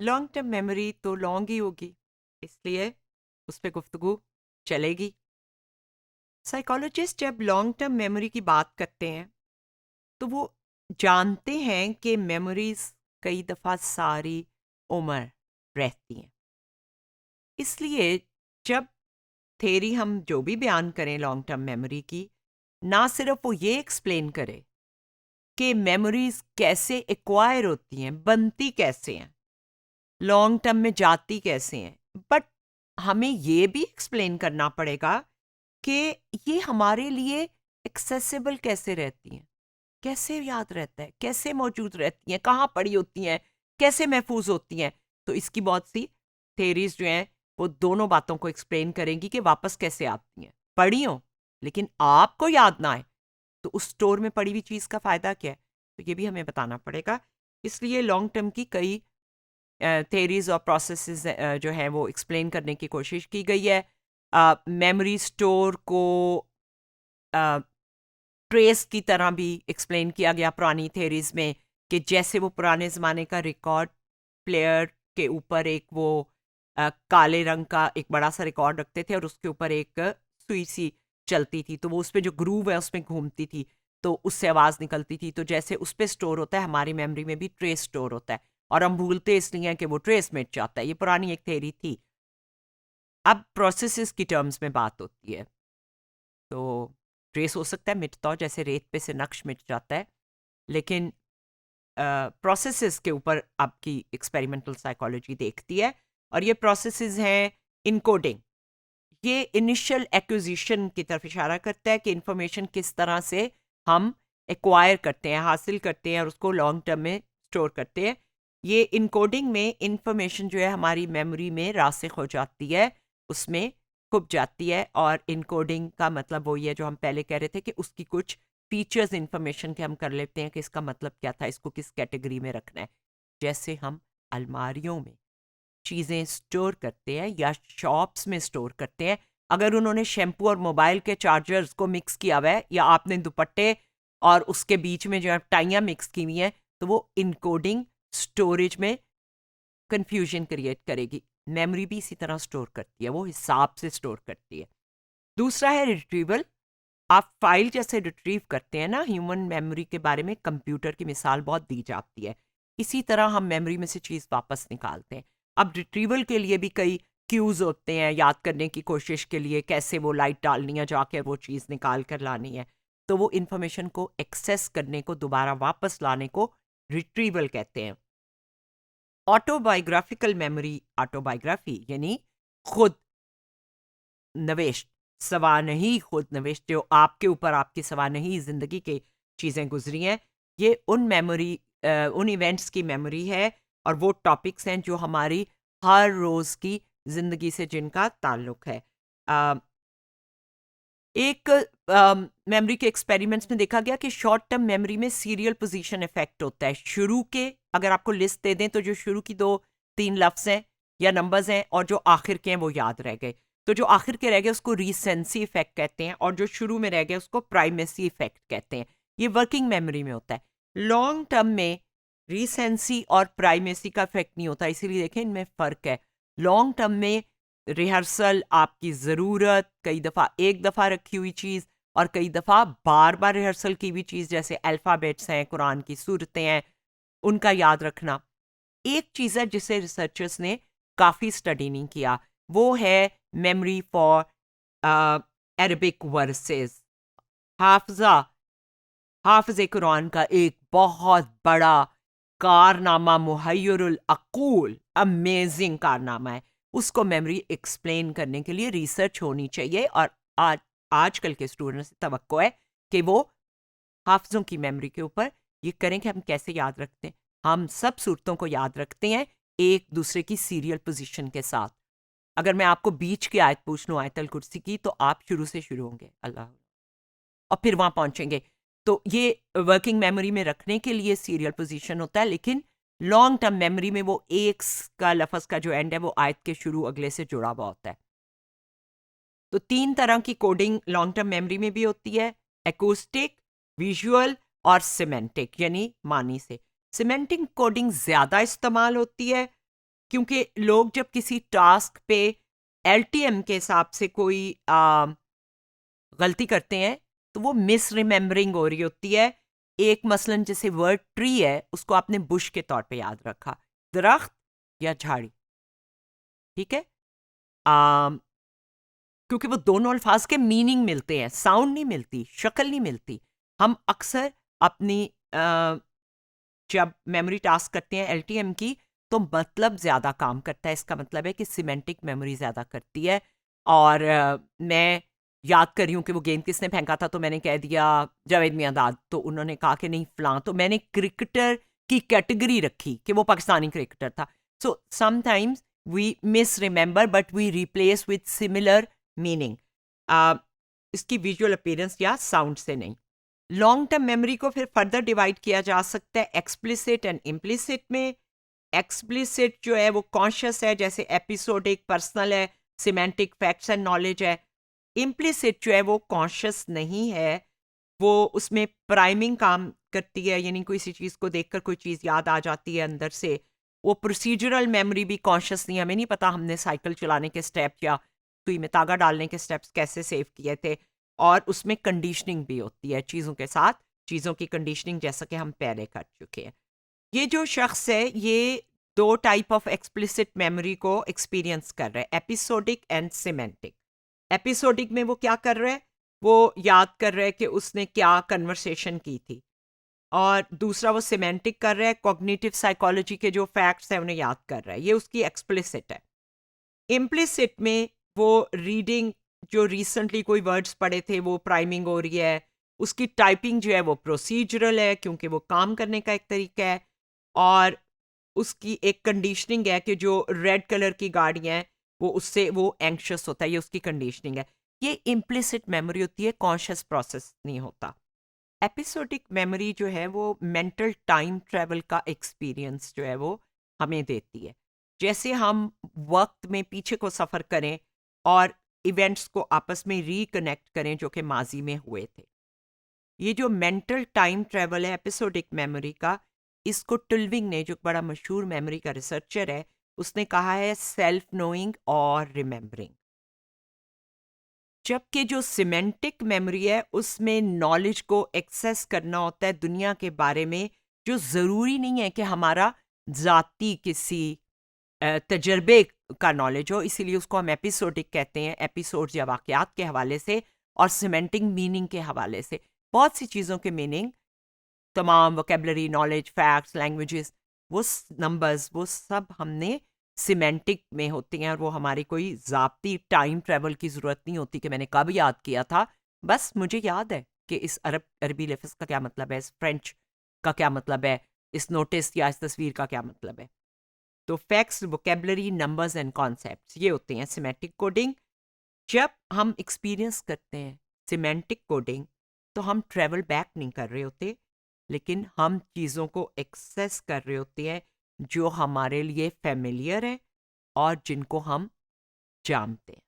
Long term memory तो long ही होगी, इसलिए उस पे गुफ्तगू चलेगी। साइकोलॉजिस्ट जब लॉन्ग टर्म मेमोरी की बात करते हैं तो वो जानते हैं कि मेमोरीज कई दफ़ा सारी उम्र रहती हैं। इसलिए जब थेरी हम जो भी बयान करें लॉन्ग टर्म मेमोरी की, ना सिर्फ वो ये एक्सप्लेन करे कि मेमोरीज कैसे एक्वायर होती हैं, बनती कैसे हैं, लॉन्ग टर्म में जाती कैसे हैं, बट हमें ये भी एक्सप्लेन करना पड़ेगा कि ये हमारे लिए एक्सेसिबल कैसे रहती हैं, कैसे याद रहता है, कैसे मौजूद रहती हैं, कहाँ पड़ी होती हैं, कैसे महफूज होती हैं। तो इसकी बहुत सी थेरीज जो हैं वो दोनों बातों को एक्सप्लेन करेंगी कि वापस कैसे आती हैं, पड़ी हों लेकिन आपको याद ना आए तो उस स्टोर में पड़ी हुई चीज़ का फ़ायदा क्या है, तो ये भी हमें बताना पड़ेगा। इसलिए लॉन्ग टर्म की कई थेरीज और प्रोसेसेस जो हैं वो एक्सप्लेन करने की कोशिश की गई है। मेमोरी स्टोर को ट्रेस की तरह भी एक्सप्लेन किया गया पुरानी थेरीज में, कि जैसे वो पुराने ज़माने का रिकॉर्ड प्लेयर के ऊपर एक वो काले रंग का एक बड़ा सा रिकॉर्ड रखते थे और उसके ऊपर एक सुई सी चलती थी, तो वो उस पे जो ग्रूव है उसमें घूमती थी, तो उससे आवाज़ निकलती थी। तो जैसे उस पे स्टोर होता है, हमारी मेमोरी में भी ट्रेस स्टोर होता है, और हम भूलते इसलिए हैं कि वो ट्रेस मिट जाता है। ये पुरानी एक थेरी थी। अब प्रोसेसेस की टर्म्स में बात होती है, तो ट्रेस हो सकता है मिटता हो, जैसे रेत पे से नक्श मिट जाता है, लेकिन प्रोसेसेस के ऊपर आपकी एक्सपेरिमेंटल साइकोलॉजी देखती है। और ये प्रोसेसेस हैं इनकोडिंग। ये इनिशियल एक्विजिशन की तरफ इशारा करता है कि इंफॉर्मेशन किस तरह से हम एक्वायर करते हैं, हासिल करते हैं और उसको लॉन्ग टर्म में स्टोर करते हैं। ये इनकोडिंग में इंफॉर्मेशन जो है हमारी मेमोरी में रासिख हो जाती है, उसमें छुप जाती है। और इनकोडिंग का मतलब वही है जो हम पहले कह रहे थे कि उसकी कुछ फीचर्स इंफॉर्मेशन के हम कर लेते हैं कि इसका मतलब क्या था, इसको किस कैटेगरी में रखना है। जैसे हम अलमारियों में चीज़ें स्टोर करते हैं या शॉप्स में स्टोर करते हैं, अगर उन्होंने शैम्पू और मोबाइल के चार्जर्स को मिक्स किया हुआ है, या आपने दुपट्टे और उसके बीच में जो है टाइयाँ मिक्स की हुई हैं, तो वो इनकोडिंग स्टोरेज में कंफ्यूजन क्रिएट करेगी। मेमोरी भी इसी तरह स्टोर करती है, वो हिसाब से स्टोर करती है। दूसरा है रिट्रीवल। आप फाइल जैसे रिट्रीव करते हैं ना, ह्यूमन मेमोरी के बारे में कंप्यूटर की मिसाल बहुत दी जाती है। इसी तरह हम मेमोरी में से चीज़ वापस निकालते हैं। अब रिट्रीवल के लिए भी कई क्यूज होते हैं, याद करने की कोशिश के लिए कैसे वो लाइट डालनी है, जाके वो चीज़ निकाल कर लानी है। तो वो इंफॉर्मेशन को एक्सेस करने को, दोबारा वापस लाने को रिट्रीवल कहते हैं। ऑटोबायोग्राफिकल मेमोरी, ऑटोबायोग्राफी यानी खुद नवेश, सवानही खुद नवेश, जो आपके ऊपर आपकी सवानही ज़िंदगी के चीज़ें गुजरी हैं, ये उन मेमोरी उन इवेंट्स की मेमोरी है और वो टॉपिक्स हैं जो हमारी हर रोज़ की ज़िंदगी से जिनका ताल्लुक है। अ, एक मेमोरी के एक्सपेरिमेंट्स में देखा गया कि शॉर्ट टर्म मेमोरी में सीरियल पोजीशन इफेक्ट होता है। शुरू के, अगर आपको लिस्ट दे दें तो जो शुरू की 2-3 लफ्ज़ हैं या नंबर्स हैं और जो आखिर के हैं वो याद रह गए। तो जो आखिर के रह गए उसको रीसेंसी इफेक्ट कहते हैं, और जो शुरू में रह गए उसको प्राइमेसी इफेक्ट कहते हैं। ये वर्किंग मेमोरी में होता है। लॉन्ग टर्म में रीसेंसी और प्राइमेसी का इफेक्ट नहीं होता, इसीलिए देखें इनमें फ़र्क है। लॉन्ग टर्म में रिहर्सल, आपकी ज़रूरत, कई दफ़ा एक दफ़ा रखी हुई चीज़ और कई दफ़ा बार बार रिहर्सल की हुई चीज़, जैसे अल्फ़ाबेट्स हैं, कुरान की सूरतें हैं, उनका याद रखना। एक चीज़ है जिसे रिसर्चर्स ने काफ़ी स्टडी नहीं किया, वो है मेमोरी फॉर अरबिक वर्सेस। हाफजा, हाफिज़ कुरान का एक बहुत बड़ा कारनामा, मुहय्यरुल अक़ूल, अमेजिंग कारनामा है। उसको मेमोरी एक्सप्लेन करने के लिए रिसर्च होनी चाहिए, और आज आजकल के स्टूडेंट्स से तवक्को है कि वो हाफिज़ों की मेमोरी के ऊपर ये करें कि हम कैसे याद रखते हैं। हम सब सूरतों को याद रखते हैं एक दूसरे की सीरियल पोजीशन के साथ। अगर मैं आपको बीच की आयत पूछ लूँ, आयतल कुर्सी की, तो आप शुरू से शुरू होंगे अल्लाह, और फिर वहां पहुंचेंगे। तो ये वर्किंग मेमोरी में रखने के लिए सीरियल पोजीशन होता है, लेकिन लॉन्ग टर्म मेमोरी में वो एक का लफ्ज का जो एंड है वो आयत के शुरू अगले से जुड़ा हुआ होता है। तो 3 तरह की कोडिंग लॉन्ग टर्म मेमोरी में भी होती है, एकूस्टिक, विजुअल और सिमेंटिक यानी मानी से। सिमेंटिक कोडिंग ज्यादा इस्तेमाल होती है क्योंकि लोग जब किसी टास्क पे एलटीएम के हिसाब से कोई गलती करते हैं तो वो मिस रिमेम्बरिंग हो रही होती है। एक मसलन जैसे वर्ड ट्री है, उसको आपने बुश के तौर पे याद रखा, दरख्त या झाड़ी, ठीक है। आ, क्योंकि वो दोनों अल्फाज के मीनिंग मिलते हैं, साउंड नहीं मिलती, शक्ल नहीं मिलती। हम अक्सर अपनी जब मेमोरी टास्क करते हैं एलटीएम की, तो मतलब ज़्यादा काम करता है। इसका मतलब है कि सिमेंटिक मेमोरी ज़्यादा करती है। और मैं याद कर रही हूँ कि वो गेंद किसने फेंका था, तो मैंने कह दिया जावेद मियांदाद, तो उन्होंने कहा कि नहीं फलां, तो मैंने क्रिकेटर की कैटेगरी रखी कि वो पाकिस्तानी क्रिकेटर था। So sometimes we miss remember but we replace with similar meaning, इसकी विजुअल अपीयरेंस या साउंड से नहीं। लॉन्ग टर्म मेमोरी को फिर फर्दर डिवाइड किया जा सकता है एक्सप्लिसिट एंड इम्प्लिसिट में। एक्सप्लिसिट जो है वो कॉन्शियस है, जैसे एपिसोडिक, पर्सनल है, सिमेंटिक, फैक्ट्स एंड नॉलेज है। इम्प्लिसिट जो है वो कॉन्शियस नहीं है, वो उसमें प्राइमिंग काम करती है, यानी कोई सी चीज़ को देखकर कोई चीज़ याद आ जाती है अंदर से। वो प्रोसीजरल मेमोरी भी कॉन्शियस नहीं, हमें नहीं पता हमने साइकिल चलाने के स्टेप या सुई में तागा डालने के स्टेप्स कैसे सेव किए थे। और उसमें कंडीशनिंग भी होती है चीज़ों के साथ, चीज़ों की कंडीशनिंग, जैसा कि हम पहले कर चुके हैं। ये जो शख्स है ये दो टाइप ऑफ एक्सप्लिसिट मेमोरी को एक्सपीरियंस कर रहा है, एपिसोडिक एंड सिमेंटिक। एपिसोडिक में वो क्या कर रहा है, वो याद कर रहा है कि उसने क्या कन्वर्सेशन की थी। और दूसरा वो सिमेंटिक कर रहा है, कॉग्निटिव साइकोलॉजी के जो फैक्ट्स हैं उन्हें याद कर रहा है, ये उसकी एक्सप्लिसिट है। इम्प्लिसिट में वो रीडिंग, जो रिसेंटली कोई वर्ड्स पढ़े थे वो प्राइमिंग हो रही है, उसकी टाइपिंग जो है वो प्रोसीजरल है क्योंकि वो काम करने का एक तरीका है। और उसकी एक कंडीशनिंग है कि जो रेड कलर की गाड़ियाँ हैं वो उससे वो एंक्शस होता है, ये उसकी कंडीशनिंग है। ये इम्प्लिसिट मेमोरी होती है, कॉन्शियस प्रोसेस नहीं होता। एपिसोडिक मेमोरी जो है वो मेंटल टाइम ट्रेवल का एक्सपीरियंस जो है वो हमें देती है। जैसे हम वक्त में पीछे को सफ़र करें और इवेंट्स को आपस में रिकनेक्ट करें जो कि माजी में हुए थे। ये जो मेंटल टाइम ट्रेवल है एपिसोडिक मेमोरी का, इसको टुल्विंग ने, जो बड़ा मशहूर मेमोरी का रिसर्चर है, उसने कहा है सेल्फ नोइंग और रिमेम्बरिंग। जबकि जो सिमेंटिक मेमोरी है उसमें नॉलेज को एक्सेस करना होता है दुनिया के बारे में, जो ज़रूरी नहीं है कि हमारा ज़ाती किसी तजर्बे का नॉलेज हो, इसीलिए उसको हम एपिसोडिक कहते हैं, एपिसोड्स या वाक़यात के हवाले से। और सिमेंटिक मीनिंग के हवाले से बहुत सी चीज़ों के मीनिंग, तमाम वोकेबलरी, नॉलेज, फैक्ट्स, लैंग्वेजेस, वो नंबर्स, वो सब हमने सिमेंटिक में होती हैं। और वो हमारी कोई ज़ाब्ती टाइम ट्रैवल की ज़रूरत नहीं होती कि मैंने कब याद किया था। बस मुझे याद है कि इस अरबी लफ्ज़ का क्या मतलब है, इस फ्रेंच का क्या मतलब है, इस नोटिस या इस तस्वीर का क्या मतलब है। तो facts, vocabulary, numbers and concepts, ये होते हैं सिमेंटिक कोडिंग। जब हम एक्सपीरियंस करते हैं सिमेंटिक कोडिंग, तो हम ट्रैवल बैक नहीं कर रहे होते, लेकिन हम चीज़ों को एक्सेस कर रहे होते हैं जो हमारे लिए फेमिलियर है और जिनको हम जानते हैं।